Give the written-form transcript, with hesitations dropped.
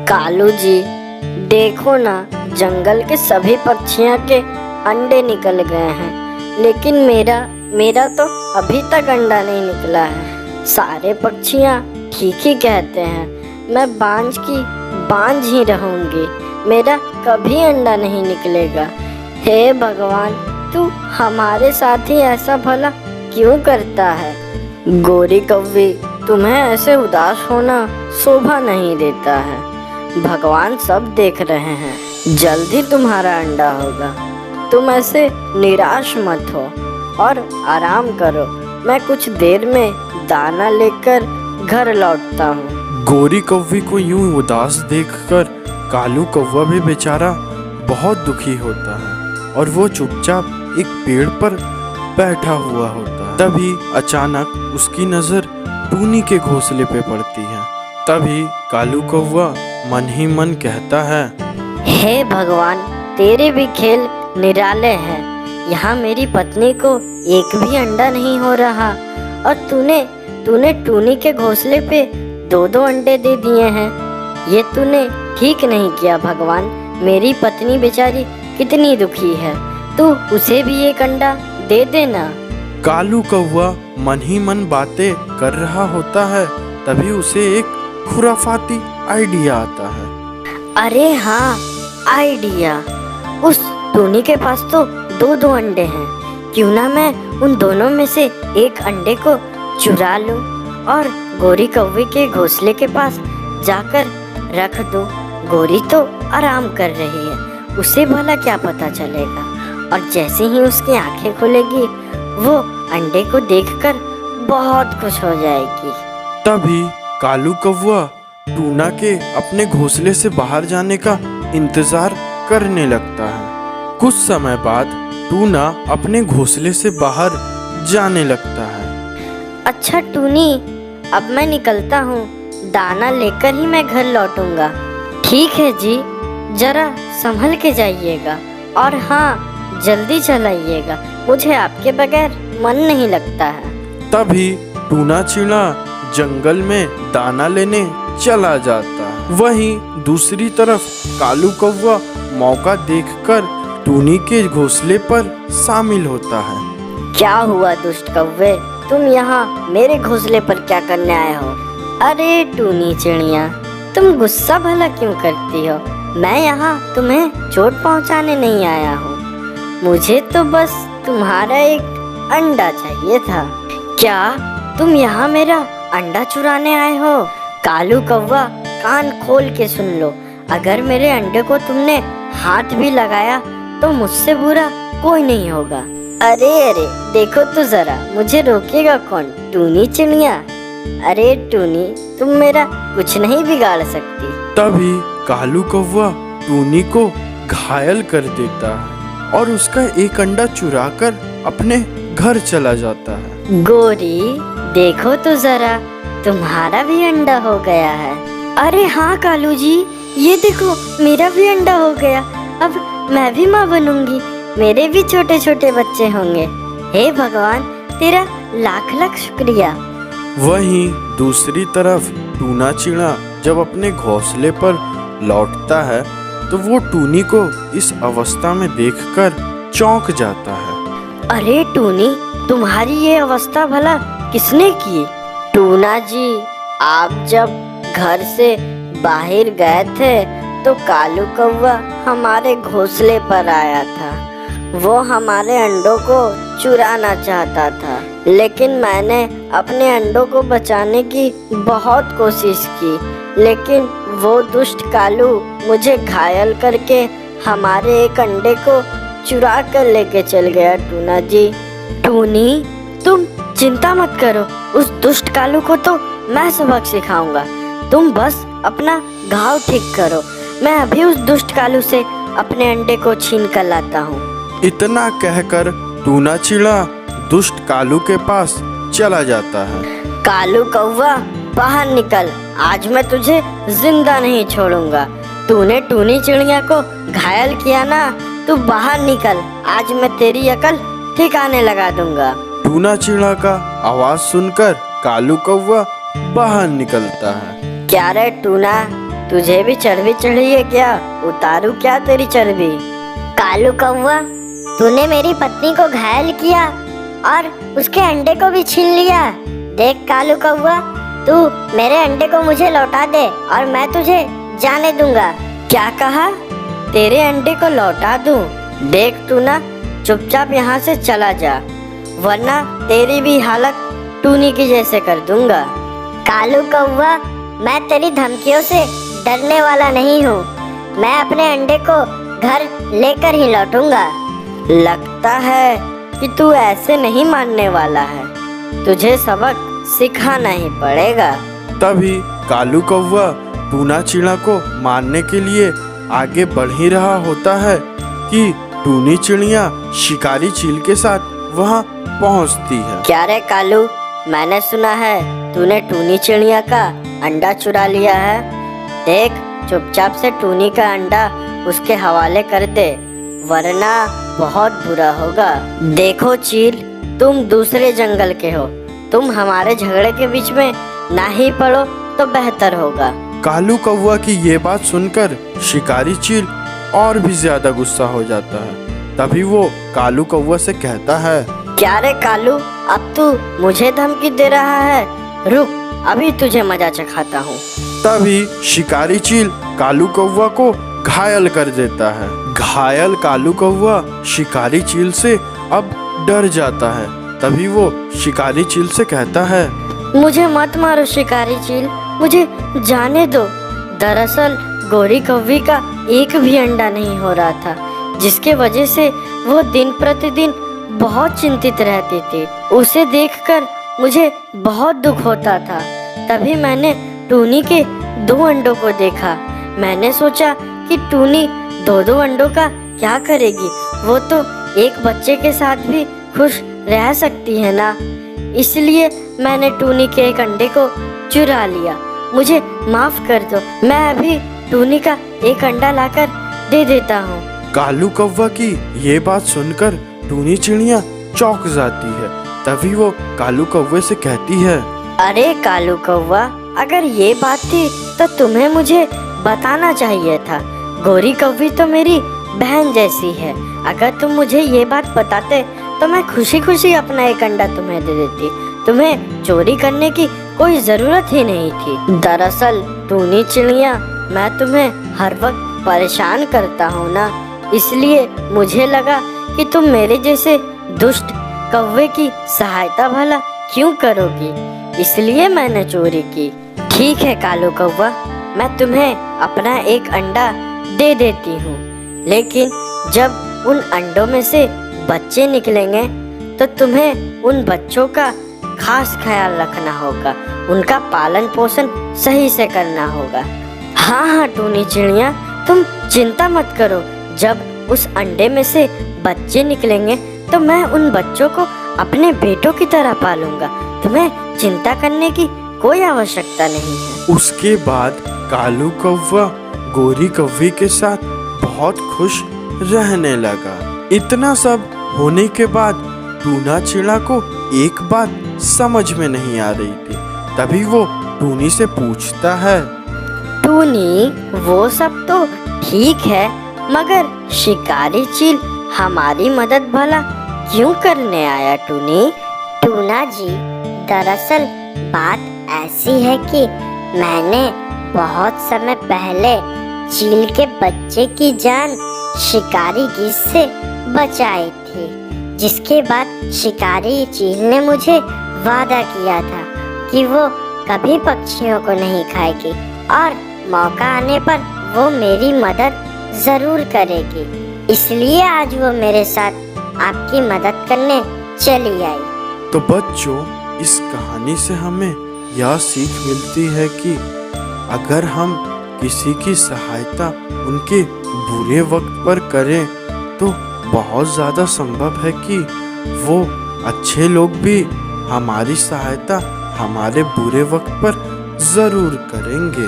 कालू जी, देखो ना, जंगल के सभी पक्षियों के अंडे निकल गए हैं, लेकिन मेरा तो अभी तक अंडा नहीं निकला है। सारे पक्षियाँ ठीक ही कहते हैं, मैं बांझ की बांझ ही रहूंगी, मेरा कभी अंडा नहीं निकलेगा। हे भगवान, तू हमारे साथ ही ऐसा भला क्यों करता है? गोरी कौवी, तुम्हें ऐसे उदास होना शोभा नहीं देता है। भगवान सब देख रहे हैं, जल्द ही तुम्हारा अंडा होगा। तुम ऐसे निराश मत हो और आराम करो, मैं कुछ देर में दाना लेकर घर लौटता हूँ। गोरी कौवी को यूं उदास देखकर कालू कौवा भी बेचारा बहुत दुखी होता है और वो चुपचाप एक पेड़ पर बैठा हुआ होता है। तभी अचानक उसकी नजर टूनी के घोंसले पे पड़ती है। तभी कालू कौवा मन ही मन कहता है, हे भगवान, तेरे भी खेल निराले हैं। यहाँ मेरी पत्नी को एक भी अंडा नहीं हो रहा और तूने टूनी के घोंसले पे 2-2 अंडे दे दिए हैं। ये तूने ठीक नहीं किया भगवान। मेरी पत्नी बेचारी कितनी दुखी है, तू उसे भी एक अंडा दे देना। कालू कौवा मन ही मन बातें कर रहा होता है। तभी उसे एक खुराफाती आइडिया आता है। अरे हाँ, आइडिया। उस टूनी के पास तो 2-2 अंडे हैं, क्यों ना मैं उन दोनों में से एक अंडे को चुरा लूं और गोरी कौवे के घोंसले के पास जाकर रख दूं। गोरी तो आराम कर रही है, उसे भला क्या पता चलेगा। और जैसे ही उसकी आंखें खुलेगी, वो अंडे को देखकर बहुत खुश हो जाएगी। तभी कालू कौवा टूना के अपने घोंसले से बाहर जाने का इंतजार करने लगता है। कुछ समय बाद टूना अपने घोंसले से बाहर जाने लगता है। अच्छा टूनी, अब मैं निकलता हूँ, दाना लेकर ही मैं घर लौटूंगा। ठीक है जी, जरा संभल के जाइएगा और हाँ, जल्दी चलाइएगा, मुझे आपके बगैर मन नहीं लगता है। तभी टूना चिड़ा जंगल में दाना लेने चला जाता है। वहीं दूसरी तरफ कालू कौवा मौका देखकर टूनी के घोंसले पर शामिल होता है। क्या हुआ दुष्ट कौवे, तुम यहाँ मेरे घोंसले पर क्या करने आए हो? अरे टूनी चिड़िया, तुम गुस्सा भला क्यों करती हो? मैं यहाँ तुम्हें चोट पहुँचाने नहीं आया हूँ, मुझे तो बस तुम्हारा एक अंडा चाहिए था। क्या तुम यहाँ मेरा अंडा चुराने आए हो? कालू कौवा, कान खोल के सुन लो, अगर मेरे अंडे को तुमने हाथ भी लगाया तो मुझसे बुरा कोई नहीं होगा। अरे अरे, देखो तो जरा, मुझे रोकेगा कौन? टूनी चिड़िया, अरे टूनी, तुम मेरा कुछ नहीं बिगाड़ सकती। तभी कालू कौवा टूनी को घायल कर देता है और उसका एक अंडा चुराकर अपने घर चला जाता है। गोरी, देखो तो जरा, तुम्हारा भी अंडा हो गया है। अरे हाँ कालू जी, ये देखो, मेरा भी अंडा हो गया। अब मैं भी माँ बनूंगी, मेरे भी छोटे छोटे बच्चे होंगे। हे भगवान, तेरा लाख लाख शुक्रिया। वहीं दूसरी तरफ टूना चिड़ा जब अपने घोंसले पर लौटता है तो वो टूनी को इस अवस्था में देखकर चौंक जाता है। अरे टूनी, तुम्हारी ये अवस्था भला किसने की? टूना जी, आप जब घर से बाहर गए थे तो कालू कौवा हमारे घोंसले पर आया था। वो हमारे अंडों को चुराना चाहता था, लेकिन मैंने अपने अंडों को बचाने की बहुत कोशिश की, लेकिन वो दुष्ट कालू मुझे घायल करके हमारे एक अंडे को चुरा कर लेके चल गया। टूना जी, टूनी, तुम चिंता मत करो, उस दुष्ट कालू को तो मैं सबक सिखाऊंगा। तुम बस अपना घाव ठीक करो, मैं अभी उस दुष्ट कालू से अपने अंडे को छीन कर लाता हूँ। इतना कहकर टूना चिड़ा दुष्ट कालू के पास चला जाता है। कालू कौवा, बाहर निकल, आज मैं तुझे जिंदा नहीं छोड़ूंगा। तूने टूनी चिड़िया को घायल किया ना, तू बाहर निकल, आज मैं तेरी अकल ठिकाने लगा दूंगा। टूना चिड़ा का आवाज सुनकर कालू कौवा बाहर निकलता है। क्या रे टूना, तुझे भी चर्बी चढ़ी है क्या? उतारू क्या तेरी चर्बी? कालू कौवा, तूने मेरी पत्नी को घायल किया और उसके अंडे को भी छीन लिया। देख कालू कौवा, तू मेरे अंडे को मुझे लौटा दे और मैं तुझे जाने दूंगा। क्या कहा? तेरे अंडे को लौटा दूं? देख तू ना, चुपचाप यहाँ से चला जा, वरना तेरी भी हालत टूनी की जैसे कर दूंगा। कालू कौवा, मैं तेरी धमकियों से डरने वाला नहीं हूँ। मैं अपने अंडे को घर लेकर ही लौटूंगा। लगता है कि तू ऐसे नहीं मानने वाला है, तुझे सबक सिखाना ही पड़ेगा। तभी कालू कौवा टूना चिड़ा को मारने के लिए आगे बढ़ ही रहा होता है कि टूनी चिड़िया शिकारी चील के साथ वहाँ पहुँचती है। क्या रे कालू, मैंने सुना है तूने टूनी चिड़िया का अंडा चुरा लिया है। देख, चुपचाप से टूनी का अंडा उसके हवाले कर दे, वरना बहुत बुरा होगा। देखो चील, तुम दूसरे जंगल के हो, तुम हमारे झगड़े के बीच में ना ही पड़ो तो बेहतर होगा। कालू कौवा की ये बात सुनकर शिकारी चील और भी ज्यादा गुस्सा हो जाता है। तभी वो कालू कौवा से कहता है, क्या रे कालू, अब तू मुझे धमकी दे रहा है? रुक, अभी तुझे मजा चखाता हूँ। तभी शिकारी चील कालू कौवा को घायल कर देता है। घायल कालू कौवा शिकारी चील से अब डर जाता है। तभी वो शिकारी चील से कहता है, मुझे मत मारो शिकारी चील, मुझे जाने दो। दरअसल गोरी कौवी का एक भी अंडा नहीं हो रहा था, जिसके वजह से वो दिन प्रतिदिन बहुत चिंतित रहती थी। उसे देखकर मुझे बहुत दुख होता था। तभी मैंने टूनी के 2 अंडों को देखा। मैंने सोचा कि टूनी 2-2 अंडों का क्या करेगी, वो तो एक बच्चे के साथ भी खुश रह सकती है ना। इसलिए मैंने टूनी के एक अंडे को चुरा लिया। मुझे माफ कर दो, मैं अभी टूनी का एक अंडा लाकर दे देता हूँ। कालू कौवा की ये बात सुनकर टूनी चिड़िया चौंक जाती है। तभी वो कालू कौवे से कहती है, अरे कालू कौवा, अगर ये बात थी तो तुम्हें मुझे बताना चाहिए था। गोरी कौवी तो मेरी बहन जैसी है। अगर तुम मुझे ये बात बताते तो मैं खुशी खुशी अपना एक अंडा तुम्हें दे देती। तुम्हें चोरी करने की कोई जरूरत ही नहीं थी। दरअसल टूनी चिड़िया, मैं तुम्हें हर वक्त परेशान करता हूँ ना, इसलिए मुझे लगा कि तुम मेरे जैसे दुष्ट कौवे की सहायता भला क्यों करोगी, इसलिए मैंने चोरी की। ठीक है कालू कौवा, मैं तुम्हें अपना एक अंडा दे देती हूँ, लेकिन जब उन अंडों में से बच्चे निकलेंगे तो तुम्हें उन बच्चों का खास ख्याल रखना होगा, उनका पालन पोषण सही से करना होगा। हाँ हाँ टूनी चिड़िया, तुम चिंता मत करो। जब उस अंडे में से बच्चे निकलेंगे तो मैं उन बच्चों को अपने बेटों की तरह पालूंगा। तुम्हें चिंता करने की कोई आवश्यकता नहीं है। उसके बाद कालू कौवा गोरी कौवी के साथ बहुत खुश रहने लगा। इतना सब होने के बाद टूना चिड़ा को एक बात समझ में नहीं आ रही थी। तभी वो टूनी से पूछता है, टूनी, वो सब तो ठीक है, मगर शिकारी चील हमारी मदद भला क्यों करने आया टूनी? टूना जी, दरअसल बात ऐसी है कि मैंने बहुत समय पहले चील के बच्चे की जान शिकारी गीस से बचाई थी, जिसके बाद शिकारी चील ने मुझे वादा किया था कि वो कभी पक्षियों को नहीं खाएगी और मौका आने पर वो मेरी मदद जरूर करेगी। इसलिए आज वो मेरे साथ आपकी मदद करने चली आई। तो बच्चों, इस कहानी से हमें यह सीख मिलती है कि अगर हम किसी की सहायता उनके बुरे वक्त पर करें तो बहुत ज़्यादा संभव है कि वो अच्छे लोग भी हमारी सहायता हमारे बुरे वक्त पर ज़रूर करेंगे।